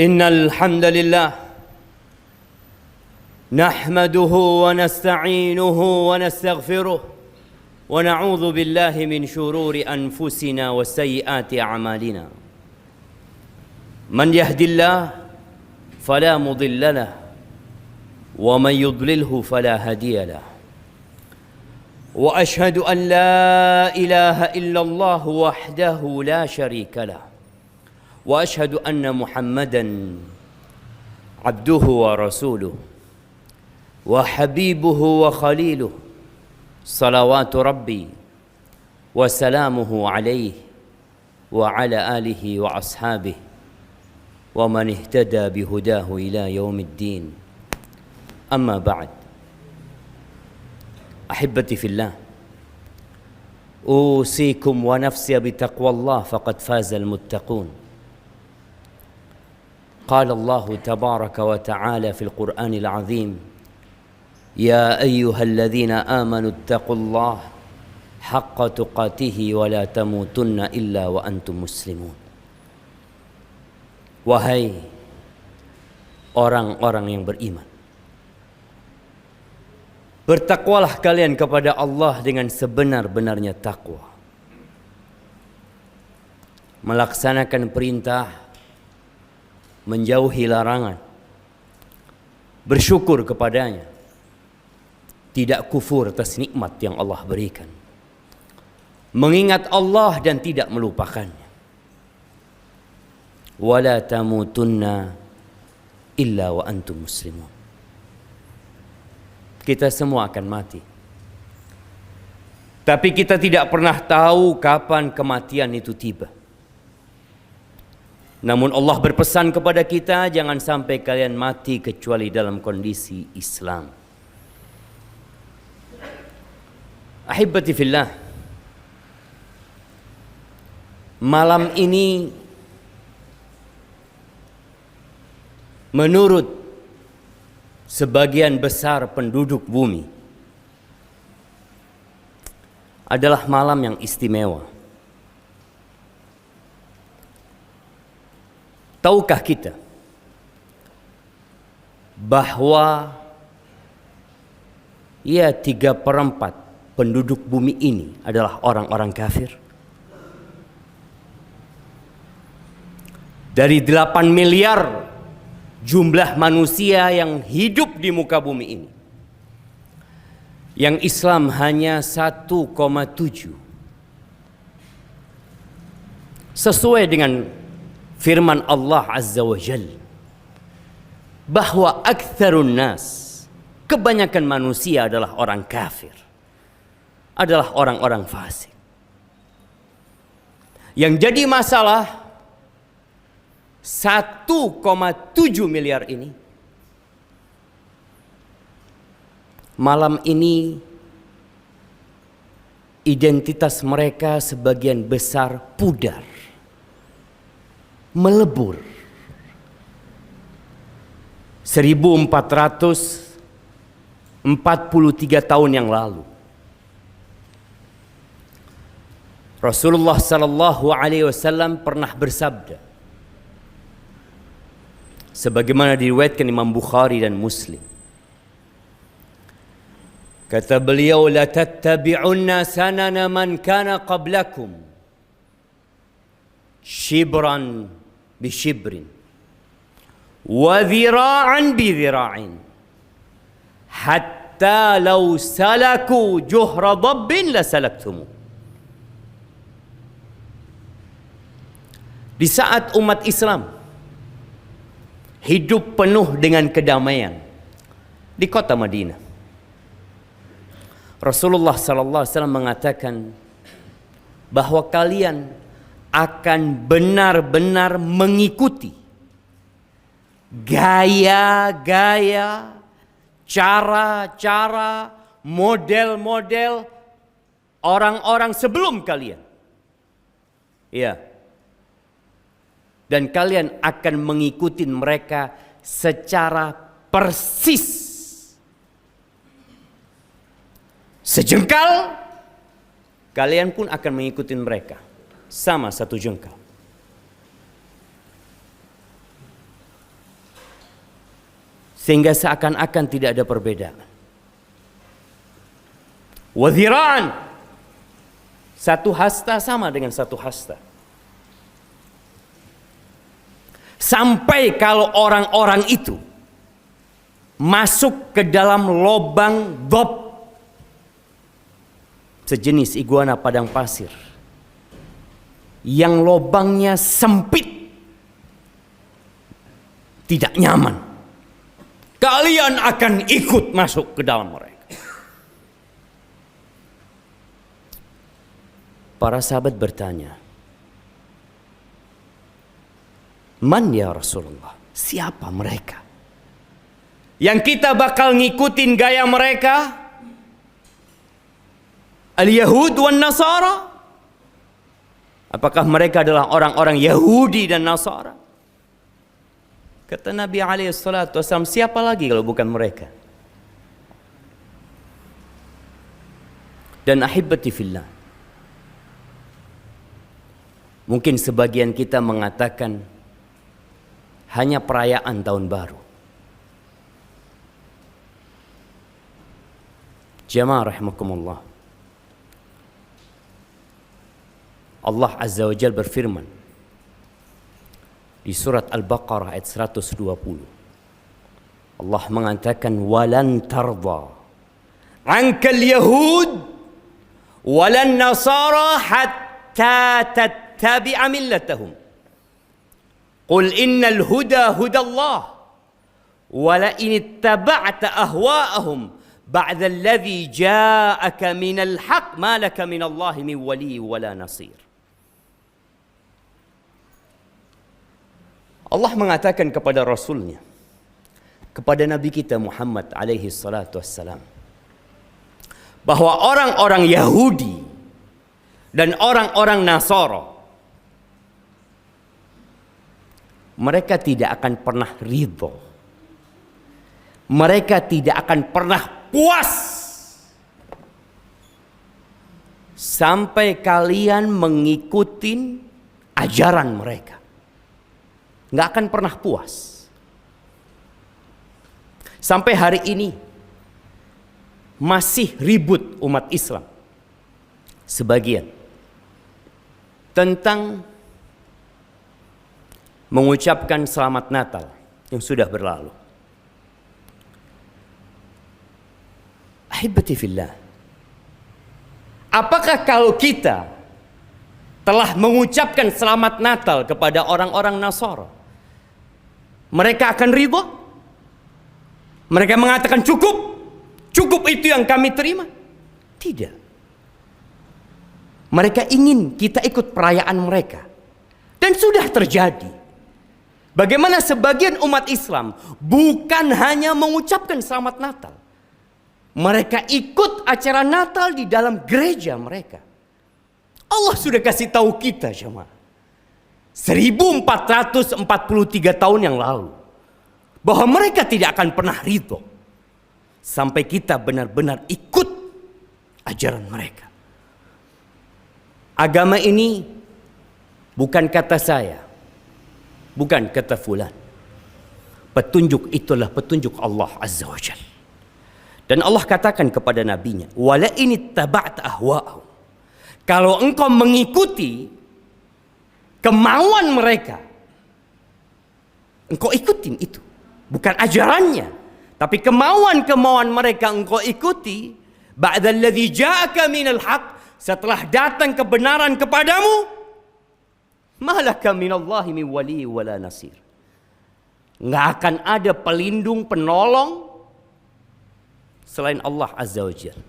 إن الحمد لله نحمده ونستعينه ونستغفره ونعوذ بالله من شرور أنفسنا وسيئات أعمالنا من يهد الله فلا مضل له ومن يضلله فلا هادي له وأشهد أن لا إله إلا الله وحده لا شريك له وأشهد أن محمدًا عبده ورسوله وحبيبه وخليله صلوات ربي وسلامه عليه وعلى آله وأصحابه ومن اهتدى بهداه إلى يوم الدين أما بعد أحبتي في الله أوصيكم ونفسي بتقوى الله فقد فاز المتقون قال الله تبارك وتعالى في القرآن العظيم يا أيها الذين آمنوا اتقوا الله حق تقاته ولا تموتن إلا وأنتم مسلمون. Wahai orang-orang yang beriman, bertakwalah kalian kepada Allah dengan sebenar-benarnya takwa, melaksanakan perintah, menjauhi larangan, bersyukur kepadanya, tidak kufur atas nikmat yang Allah berikan, mengingat Allah dan tidak melupakannya. Wala tamutunna illa wa antum muslimun. Kita semua akan mati, tapi kita tidak pernah tahu kapan kematian itu tiba. Namun Allah berpesan kepada kita, jangan sampai kalian mati kecuali dalam kondisi Islam. Ahibati fillah, malam ini menurut sebagian besar penduduk bumi adalah malam yang istimewa. Tahukah kita bahwa 3/4 penduduk bumi ini adalah orang-orang kafir? Dari 8 miliar jumlah manusia yang hidup di muka bumi ini, yang Islam hanya 1,7. Sesuai dengan firman Allah Azza wa Jalla bahwa aktsarun nas, kebanyakan manusia adalah orang kafir, adalah orang-orang fasik. Yang jadi masalah 1,7 miliar ini, malam ini identitas mereka sebagian besar pudar, melebur. 1443 tahun yang lalu Rasulullah sallallahu alaihi wasallam pernah bersabda, sebagaimana diriwayatkan Imam Bukhari dan Muslim. Kata beliau, la tattabi'unna sanana man kana qablakum shibran bi shibrin wa dhira'an bi dhira'in hatta law salaku juhra dabbin la salaktumu. Di saat umat Islam hidup penuh dengan kedamaian di kota Madinah, Rasulullah sallallahu alaihi wasallam mengatakan bahwa kalian akan benar-benar mengikuti gaya-gaya, cara-cara, model-model orang-orang sebelum kalian. Ya. Dan kalian akan mengikuti mereka secara persis. Sejengkal, kalian pun akan mengikuti mereka sama satu jengkal. sehingga seakan-akan tidak ada perbedaan. Wa dhira'an, satu hasta sama dengan satu hasta. Sampai kalau orang-orang itu masuk ke dalam lobang dhab, sejenis iguana padang pasir yang lobangnya sempit, tidak nyaman, kalian akan ikut masuk ke dalam mereka. Para sahabat bertanya, man ya Rasulullah, siapa mereka yang kita bakal ngikutin gaya mereka? Al-Yahud wan Nasara? Apakah mereka adalah orang-orang Yahudi dan Nasara? Kata Nabi SAW, siapa lagi kalau bukan mereka? Dan ahibati fillah, mungkin sebagian kita mengatakan hanya perayaan tahun baru. Jamaah rahimakumullah, Allah Azza wa Jalla berfirman di surat Al-Baqarah ayat 120. Allah mengatakan, walan tarda ankal yahud walan nasara hatta tattabi'a millatahum. Qul innal huda hudallah wa la in ittaba'ta ahwa'ahum ba'da alladhi ja'aka minal haqq ma laka minallahi min wali wala nasir. Allah mengatakan kepada Rasulnya, kepada Nabi kita Muhammad alaihi salatu wassalam, bahwa orang-orang Yahudi dan orang-orang Nasara, mereka tidak akan pernah ridho, mereka tidak akan pernah puas sampai kalian mengikuti ajaran mereka. Nggak akan pernah puas. Sampai hari ini masih ribut umat Islam sebagian tentang mengucapkan selamat Natal yang sudah berlalu. Ahibati fillah, apakah kalau kita telah mengucapkan selamat Natal kepada orang-orang Nasara, mereka akan ridha? Mereka mengatakan cukup itu yang kami terima? Tidak. Mereka ingin kita ikut perayaan mereka. Dan sudah terjadi. Bagaimana sebagian umat Islam bukan hanya mengucapkan selamat Natal, mereka ikut acara Natal di dalam gereja mereka. Allah sudah kasih tahu kita, jemaah, 1443 tahun yang lalu, bahwa mereka tidak akan pernah ridho sampai kita benar-benar ikut ajaran mereka. Agama ini bukan kata saya, bukan kata fulan. Petunjuk itulah petunjuk Allah Azza wa Jalla. Dan Allah katakan kepada nabinya, wala in ittaba'ta ahwa'ahum, kalau engkau mengikuti kemauan mereka, engkau ikutin itu, bukan ajarannya, tapi kemauan-kemauan mereka engkau ikuti. Ba'dalladzi ja'aka minal haqq, setelah datang kebenaran kepadamu, malaka minallahi min wali wala nasir, nggak akan ada pelindung penolong selain Allah Azza wa Jalla.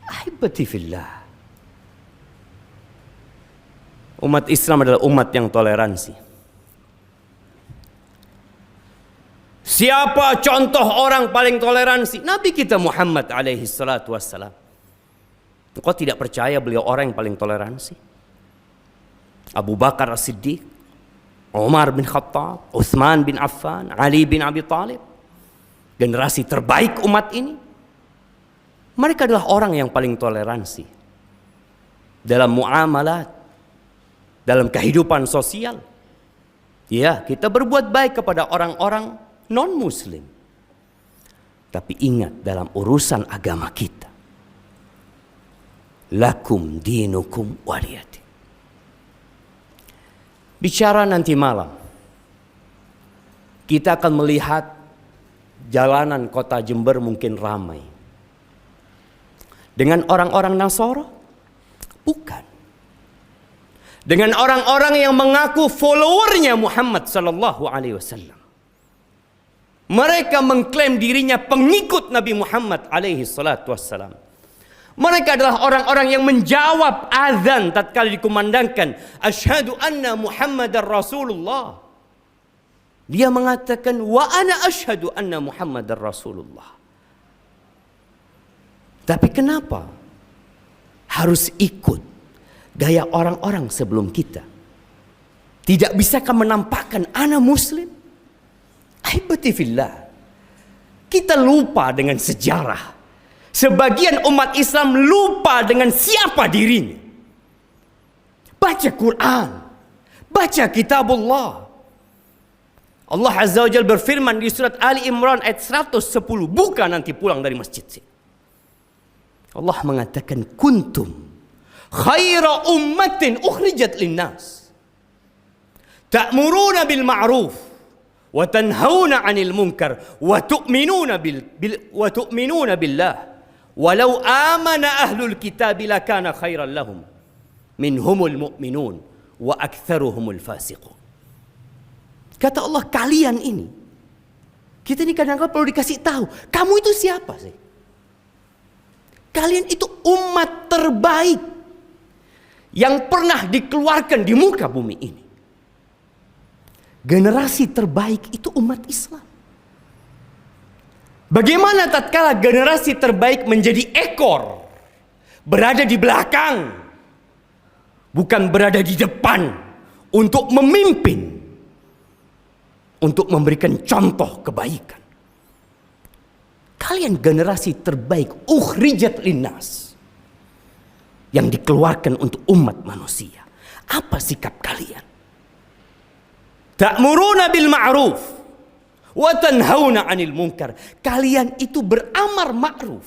Ahibati fillah, umat Islam adalah umat yang toleransi. Siapa contoh orang paling toleransi? Nabi kita Muhammad alaihi salatu wassalam. Engkau tidak percaya beliau orang yang paling toleransi? Abu Bakar As-Siddiq, Umar bin Khattab, Utsman bin Affan, Ali bin Abi Thalib, generasi terbaik umat ini. Mereka adalah orang yang paling toleransi dalam muamalat, dalam kehidupan sosial. Ya, kita berbuat baik kepada orang-orang non-muslim. Tapi ingat, dalam urusan agama kita, lakum dinukum waliyadin. Bicara nanti malam, kita akan melihat jalanan kota Jember mungkin ramai dengan orang-orang Nasara? Bukan. Dengan orang-orang yang mengaku followernya Muhammad sallallahu alaihi wasallam. Mereka mengklaim dirinya pengikut Nabi Muhammad alaihi salatu wassalam. Mereka adalah orang-orang yang menjawab azan tatkala dikumandangkan, asyhadu anna Muhammadar Rasulullah. Dia mengatakan, wa ana asyhadu anna Muhammadar Rasulullah. Tapi kenapa harus ikut gaya orang-orang sebelum kita? Tidak bisakah menampakkan ana muslim? Ahibati fillah, kita lupa dengan sejarah. Sebagian umat Islam lupa dengan siapa dirinya. Baca Quran, baca kitabullah. Allah Azza wa Jalla berfirman di surat Ali Imran ayat 110. Buka nanti pulang dari masjid sini. Allah mengatakan, kuntum khaira ummatin ukhrijat linnas ta'muruna bil ma'ruf wa tanhauna 'anil munkar wa tu'minuna billah walau amana ahlul kitab lakana khairan lahum minhumul mu'minun wa aktsaruhumul fasiqun. Kata Allah, kalian ini, kita ini kadang-kadang perlu dikasih tahu, kamu itu siapa sih? Kalian itu umat terbaik yang pernah dikeluarkan di muka bumi ini. Generasi terbaik itu umat Islam. Bagaimana tatkala generasi terbaik menjadi ekor, berada di belakang, bukan berada di depan untuk memimpin, untuk memberikan contoh kebaikan. Kalian generasi terbaik, ukhrijat linnas, yang dikeluarkan untuk umat manusia. Apa sikap kalian? Ta'muruna bil ma'ruf wa tanhauna 'anil munkar. Kalian itu beramar ma'ruf,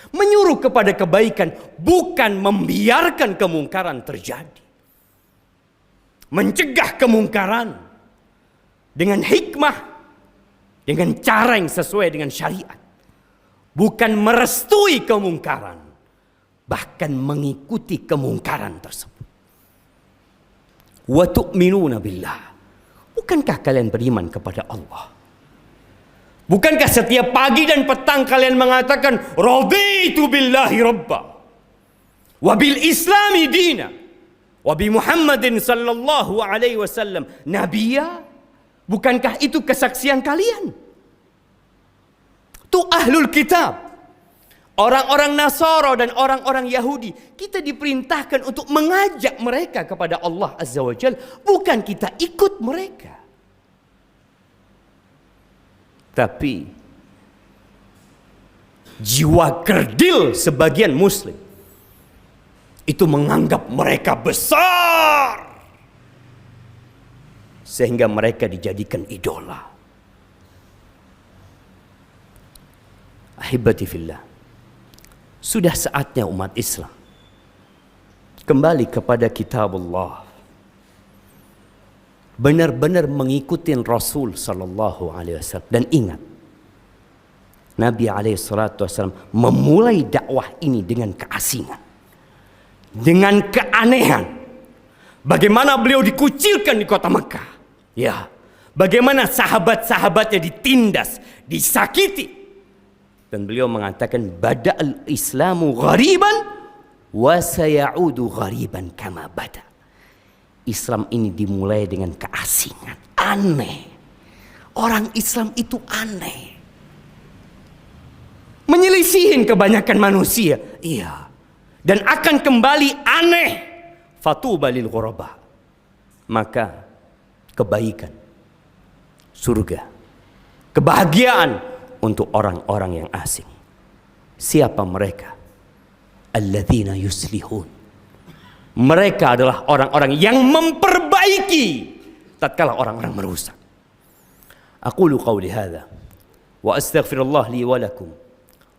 menyuruh kepada kebaikan, bukan membiarkan kemungkaran terjadi. Mencegah kemungkaran dengan hikmah, dengan cara yang sesuai dengan syariat. Bukan merestui kemungkaran, bahkan mengikuti kemungkaran tersebut. Wa tu'minuna billah. Bukankah kalian beriman kepada Allah? Bukankah setiap pagi dan petang kalian mengatakan, raditu billahi rabba wa bil islami dina wa bi Muhammadin sallallahu alaihi wasallam nabiyya? Bukankah itu kesaksian kalian? Itu ahlul kitab, orang-orang Nasara dan orang-orang Yahudi. Kita diperintahkan untuk mengajak mereka kepada Allah Azza wa Jalla, bukan kita ikut mereka. Tapi jiwa kerdil sebagian muslim itu menganggap mereka besar, sehingga mereka dijadikan idola. Ahibati fillah, sudah saatnya umat Islam kembali kepada kitabullah, benar-benar mengikuti Rasul sallallahu alaihi wasallam. Dan ingat, Nabi alaihi salatu wasallam memulai dakwah ini dengan keasingan, dengan keanehan. Bagaimana beliau dikucilkan di kota Mekah, ya, bagaimana sahabat-sahabatnya ditindas, disakiti. Dan beliau mengatakan, bada'al islamu ghariban wa sayaudu ghariban kama bada. Islam ini dimulai dengan keasingan, aneh. Orang Islam itu aneh, menyelisihin kebanyakan manusia, iya, dan akan kembali aneh. Fatuba lil ghuraba. Maka kebaikan, surga, kebahagiaan untuk orang-orang yang asing. Siapa mereka? Alladzina yuslihun. Mereka adalah orang-orang yang memperbaiki tatkala orang-orang merusak. Aqulu qawli hadha wa astaghfirullah li wa lakum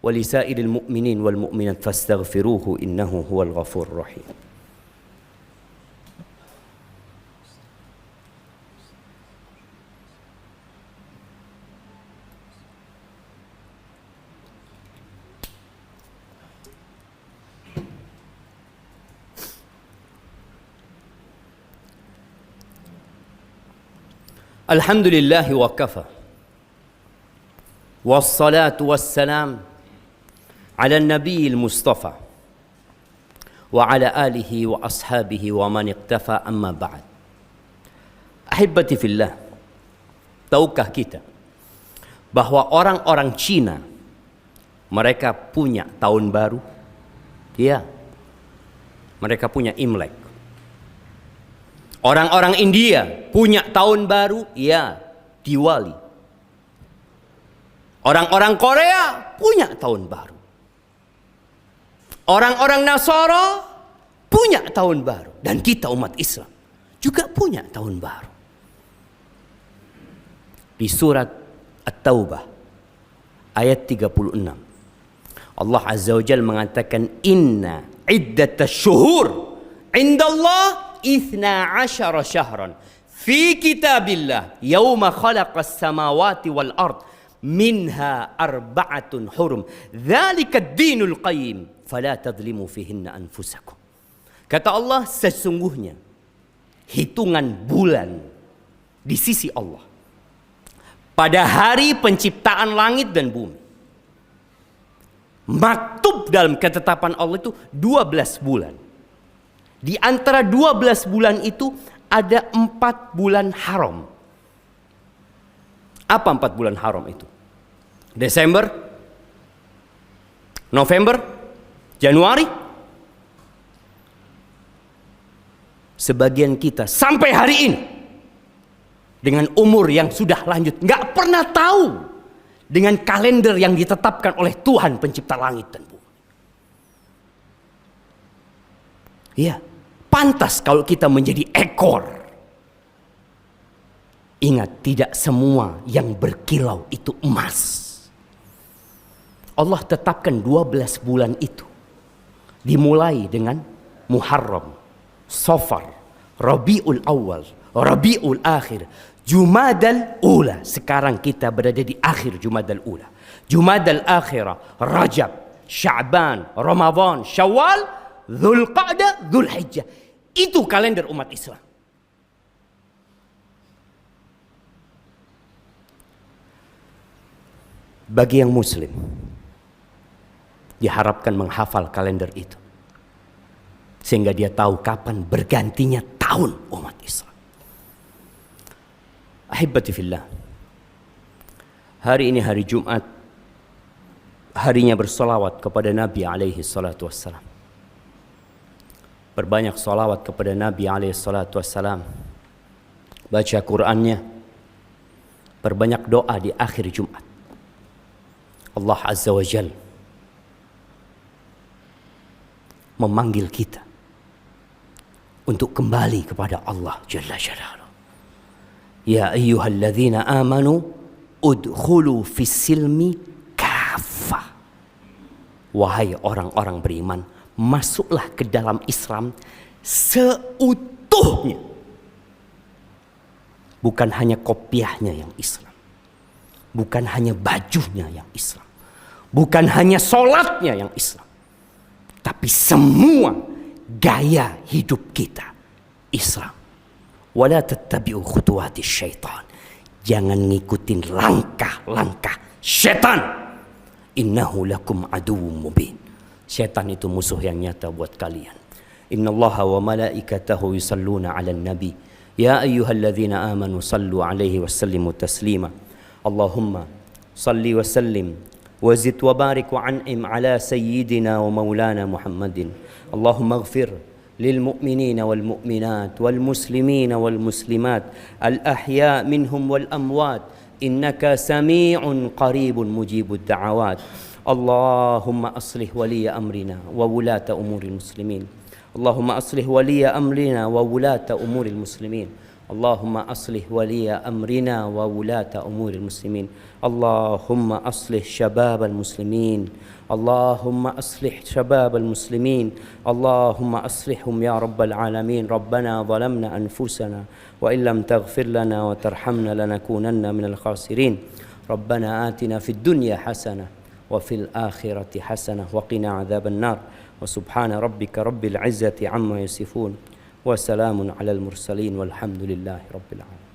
wa li sa'iril mu'minin wal mu'minat fastaghfiruhu innahu huwal ghafurur rahim. Alhamdulillah wa kafa. Wassalatu wassalam ala nabiyil mustafa wa ala alihi wa ashabihi wa man iqtafa, amma ba'd. Ahibbati fillah, tahukah kita bahwa orang-orang Cina mereka punya tahun baru? Ya, mereka punya Imlek. Orang-orang India punya tahun baru, ya, Diwali. Orang-orang Korea punya tahun baru. Orang-orang Nasara punya tahun baru. Dan kita umat Islam juga punya tahun baru. Di surat At-Taubah ayat 36, Allah Azza wa Jalla mengatakan, Inna iddatash syuhur indallah 12 syahran fi kitabillah yauma khalaqas samawati wal ard minha arba'atun hurum dzalika ad-dinul qayyim fala tadhlimu fihinna anfusakum. Kata Allah, sesungguhnya hitungan bulan di sisi Allah pada hari penciptaan langit dan bumi, maktub dalam ketetapan Allah itu 12 bulan. Di antara 12 bulan itu ada 4 bulan haram. Apa 4 bulan haram itu? Desember, November, Januari. Sebagian kita sampai hari ini dengan umur yang sudah lanjut nggak pernah tahu dengan kalender yang ditetapkan oleh Tuhan pencipta langit dan bumi. Iya. Pantas kalau kita menjadi ekor. Ingat, tidak semua yang berkilau itu emas. Allah tetapkan 12 bulan itu. Dimulai dengan Muharram, Safar, Rabiul Awal, Rabiul Akhir, Jumadal Ula. Sekarang kita berada di akhir Jumadal Ula. Jumadal Akhirah, Rajab, Sya'ban, Ramadan, Syawal, Dzulqa'dah, Dzulhijjah. Itu kalender umat Islam. Bagi yang muslim diharapkan menghafal kalender itu sehingga dia tahu kapan bergantinya tahun umat Islam. Ahibbati fillah, hari ini hari Jumat, harinya bersolawat kepada Nabi alaihi salatu wassalam. Berbanyak salawat kepada Nabi alaihi salatu wassalam. Baca Qur'annya. Berbanyak doa di akhir Jumat. Allah Azza wa Jalla memanggil kita untuk kembali kepada Allah Jalla Jalaluhu. Ya ayyuhalladzina amanu udkhulu fis silmi kafah. Wahai orang-orang beriman, masuklah ke dalam Islam seutuhnya. Bukan hanya kopiahnya yang Islam. Bukan hanya bajunya yang Islam. Bukan hanya sholatnya yang Islam. Tapi semua gaya hidup kita Islam. Wala tattabi'u khutuwatis syaitan. Jangan ngikutin langkah-langkah syaitan. Innahu lakum aduwwum mubin. Syaitan itu musuh yang nyata buat kalian. Innallaha wa malaikatahu yusalluna 'alan nabi. Ya ayyuhalladzina amanu sallu 'alaihi wasallimu taslima. Allahumma salli wa sallim wa zid wa barik wa an'im 'ala sayyidina wa maulana Muhammadin. Allahumma ighfir lil mu'minina wal mu'minat wal muslimina wal muslimat al ahya minhum wal amwat innaka sami'un qaribun mujibud da'awat. Allahumma aslih waliya amrina wa wulata umuril muslimin. Allahumma aslih waliya amrina wa wulata umuril muslimin. اللهم أصلح ولي أمرنا وولاة أمور المسلمين. اللهم أصلح شباب المسلمين. اللهم أصلح شباب المسلمين. اللهم أصلحهم يا رب العالمين. ربنا ظلمنا أنفسنا وإن لم تغفر لنا وترحمنا لنكونن من الخاسرين. ربنا آتنا في الدنيا حسنة وفي الآخرة حسنة وقنا عذاب النار. وسبحان ربك رب العزة عما يصفون وسلام على المرسلين والحمد لله رب العالمين.